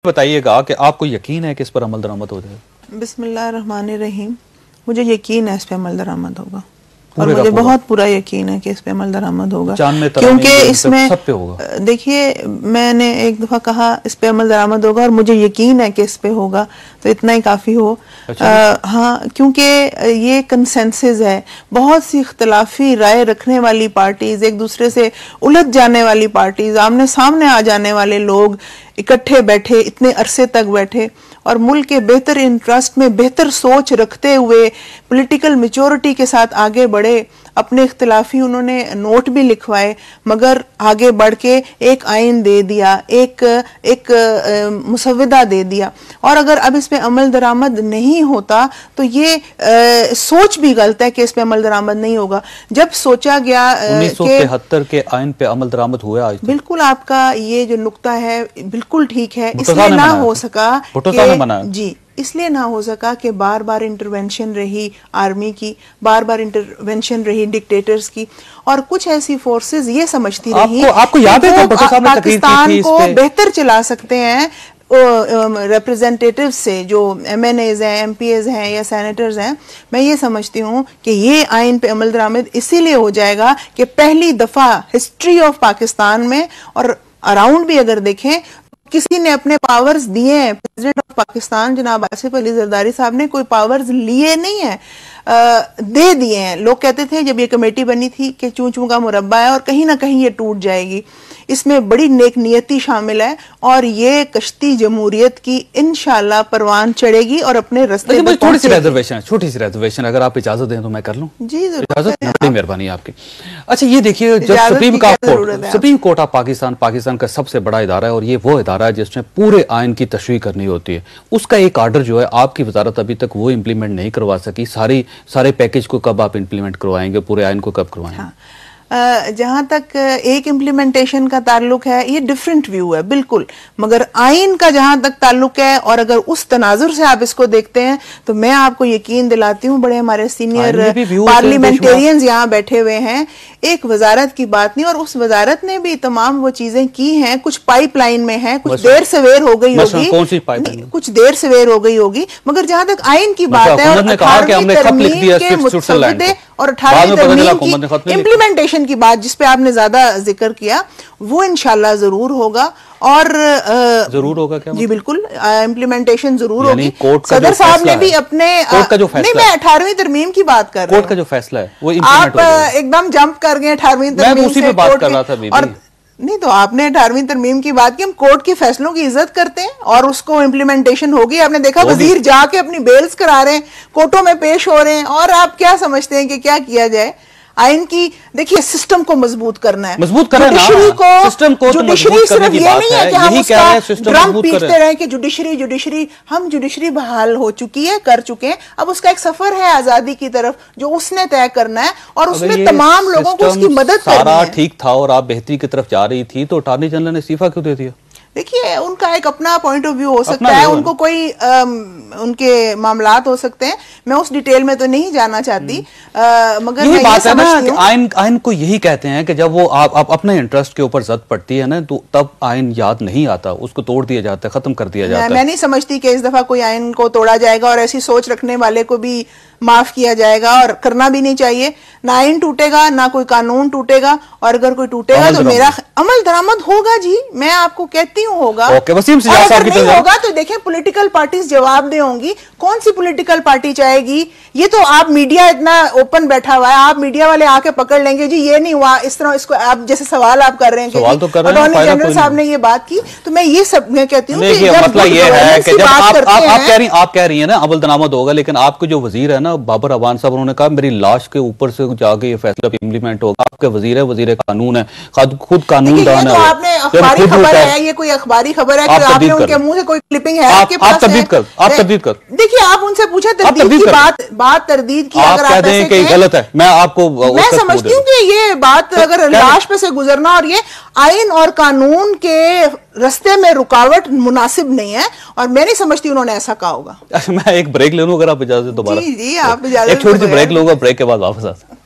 बताइएगा कि आपको यकीन है कि इस पर अमल दरामद हो जाएगा? बिस्मिल्लाहिर्रहमानिर्रहीम। मुझे यकीन है इस पे अमल दरामद होगा और मुझे बहुत पूरा यकीन है कि इस पे अमल दरामद होगा, क्योंकि इसमें देखिए मैंने एक दफा कहा इस पे अमल दरामद होगा और मुझे यकीन है कि इस पे होगा, तो इतना ही काफी हो। हाँ, क्योंकि ये कंसेंसस है। बहुत सी इख्तलाफी राय रखने वाली पार्टीज, एक दूसरे से उलझ जाने वाली पार्टीज, आमने सामने आ जाने वाले लोग इकट्ठे बैठे, इतने अरसे तक बैठे और मुल्क के बेहतर इंटरेस्ट में बेहतर सोच रखते हुए पॉलिटिकल मैच्योरिटी के साथ आगे बढ़े। अपने इख्तिलाफी उन्होंने नोट भी लिखवाए, मगर आगे बढ़ के एक आइन दे दिया, एक मुसव्वदा दे दिया। और अगर अब इस पे अमल दरामद नहीं होता तो ये सोच भी गलत है कि इस पे अमल दरामद नहीं होगा। जब सोचा गया 1973 के आइन पे अमल दरामद हुआ आज, बिल्कुल आपका ये जो नुक्ता है बिल्कुल ठीक है। इसलिए ना हो सका जी, इसलिए ना हो सका कि बार बार इंटरवेंशन रही आर्मी की, बार बार इंटरवेंशन रही डिक्टेटर्स की, और कुछ ऐसी फोर्सेस ये समझती रही आपको याद है पाकिस्तान को बेहतर चला सकते हैं रिप्रेजेंटेटिव से, जो MNAs हैं, MPAs हैं या सेनेटर्स हैं। मैं ये समझती हूँ कि ये आइन पे अमल दरामद इसीलिए हो जाएगा कि पहली दफा हिस्ट्री ऑफ पाकिस्तान में और अराउंड भी अगर देखें, किसी ने अपने पावर्स दिए हैं। प्रेसिडेंट ऑफ पाकिस्तान जनाब आसिफ अली जरदारी साहब ने कोई पावर्स लिए नहीं है, दे दिए हैं। लोग कहते थे जब ये कमेटी बनी थी कि चूं चूं का मुरब्बा है और कहीं ना कहीं ये टूट जाएगी। इसमें बड़ी नेक नियति शामिल है और ये कश्ती जमहूरियत की इंशाल्लाह परवान चढ़ेगी और अपने रास्ते पर थोड़ी सी रिजर्वेशन अगर आप इजाजत दें तो मैं कर लूं जी। इजाजत, बड़ी मेहरबानी आपकी। अच्छा ये देखिए, जब सुप्रीम कोर्ट ऑफ पाकिस्तान का सबसे बड़ा इदारा है और ये वो इदारा है जिसमें पूरे आइन की तशरीह करनी होती है, उसका एक आर्डर जो है आपकी वजारत अभी तक वो इम्प्लीमेंट नहीं करवा सकी। सारे पैकेज को कब आप इम्प्लीमेंट करवाएंगे, पूरे आइन को कब करवाएंगे? हाँ। जहां तक एक इम्प्लीमेंटेशन का ताल्लुक है, ये डिफरेंट व्यू है बिल्कुल, मगर आइन का जहां तक ताल्लुक है और अगर उस तनाजुर से आप इसको देखते हैं तो मैं आपको यकीन दिलाती हूँ, बड़े हमारे सीनियर पार्लियामेंटेरियंस यहाँ बैठे हुए हैं, एक वजारत की बात नहीं, और उस वजारत ने भी तमाम वो चीजें की हैं। कुछ पाइपलाइन में है, कुछ देर सवेर हो गई होगी, कुछ देर सवेर हो गई होगी, मगर जहां तक आइन की बात है और 18वीं तरमीम के मुसव्वदे और 18वीं तरमीम की इम्प्लीमेंटेशन की बात जिस पे आपने ज्यादा जिक्र किया, वो इंशाल्लाह जरूर होगा। और जरूर होगा क्या? जी बिल्कुल, इम्प्लीमेंटेशन जरूर होगी। सदर साहब ने भी अपने नहीं, मैं 18वीं तरमीम की बात कर रहा हूं। कोर्ट का जो फैसला है वो आप एकदम जंप कर गए 18वीं तरमीम से। बात कर रहा था और नहीं तो आपने 18वीं तरमीम की बात की। हम कोर्ट के फैसलों की इज्जत करते हैं और उसको इम्प्लीमेंटेशन होगी। आपने देखा वजीर जाके अपनी बेल्स करा रहे हैं, कोर्टों में पेश हो रहे हैं, और आप क्या समझते हैं कि क्या किया जाए? आइन की देखिए, सिस्टम को मजबूत करना है, मजबूत करना है, सिस्टम को जुडिशरी सिर्फ ये नहीं है कि हम उसका ड्रम पीटते रहे कि जुडिशरी हम जुडिशरी बहाल हो चुकी है, कर चुके हैं। अब उसका एक सफर है आजादी की तरफ जो उसने तय करना है और उसमें तमाम लोगों को उसकी मदद करनी है। सारा ठीक था और आप बेहतरी की तरफ जा रही थी, तो अटॉर्नी जनरल ने इस्तीफा क्यों दे दिया? देखिए, उनका एक अपना पॉइंट ऑफ व्यू हो सकता है, उनको कोई उनके मामलात हो सकते हैं, मैं उस डिटेल में तो नहीं जाना चाहती, मगर यही बात है ना कि आइन को यही कहते हैं कि जब वो आप अपने इंटरेस्ट के ऊपर जद पड़ती है ना, तो तब आइन याद नहीं आता, उसको तोड़ दिया जाता है, खत्म कर दिया जाता है। मैं नहीं समझती कि इस दफा कोई आइन को तोड़ा जाएगा और ऐसी सोच रखने वाले को भी माफ किया जाएगा, और करना भी नहीं चाहिए। ना आइन टूटेगा ना कोई कानून टूटेगा, और अगर कोई टूटेगा तो मेरा अमल दरामद होगा जी, मैं आपको कहती हूँ होगा। वसीम अगर नहीं होगा तो देखें पॉलिटिकल पार्टीज जवाब दे होंगी। कौन सी पॉलिटिकल पार्टी चाहेगी? ये तो आप मीडिया इतना ओपन बैठा हुआ है, आप मीडिया वाले आके पकड़ लेंगे जी ये नहीं हुआ, इस तरह इसको आप जैसे सवाल आप कर रहे हैं, अटॉर्नी जनरल साहब ने ये बात की, तो मैं ये सब मैं कहती हूँ कि मतलब ये है कि जब आप कह रही है ना अमल दरामद होगा, लेकिन आपके जो वजीर है ना बाबर अवान साहब, उन्होंने कहा मेरी लाश के ऊपर से जाके ये फैसला इम्प्लीमेंट होगा। आपके वजीर है, वजीर कानून है, खुद कानून दान है। आपने अखबारी खबर है, ये कोई अखबारी खबर है कि आपने उनके मुंह से कोई क्लिपिंग है आपके पास? आप तब्दीद कर देखिए, आप उनसे पूछे तरदीद की बात तरदीद की, अगर आप कहें कि गलत है, मैं समझती हूँ कि ये बात अगर लाश पे से गुजरना और ये आइन और कानून के रास्ते में रुकावट मुनासिब नहीं है, और मैं नहीं समझती उन्होंने ऐसा कहा होगा। मैं एक ब्रेक ले लूं अगर आप इजाजत दोबारा? जी आप इजाजत, एक छोटी सी ब्रेक लूंगा, ब्रेक के बाद वापस आता हूं।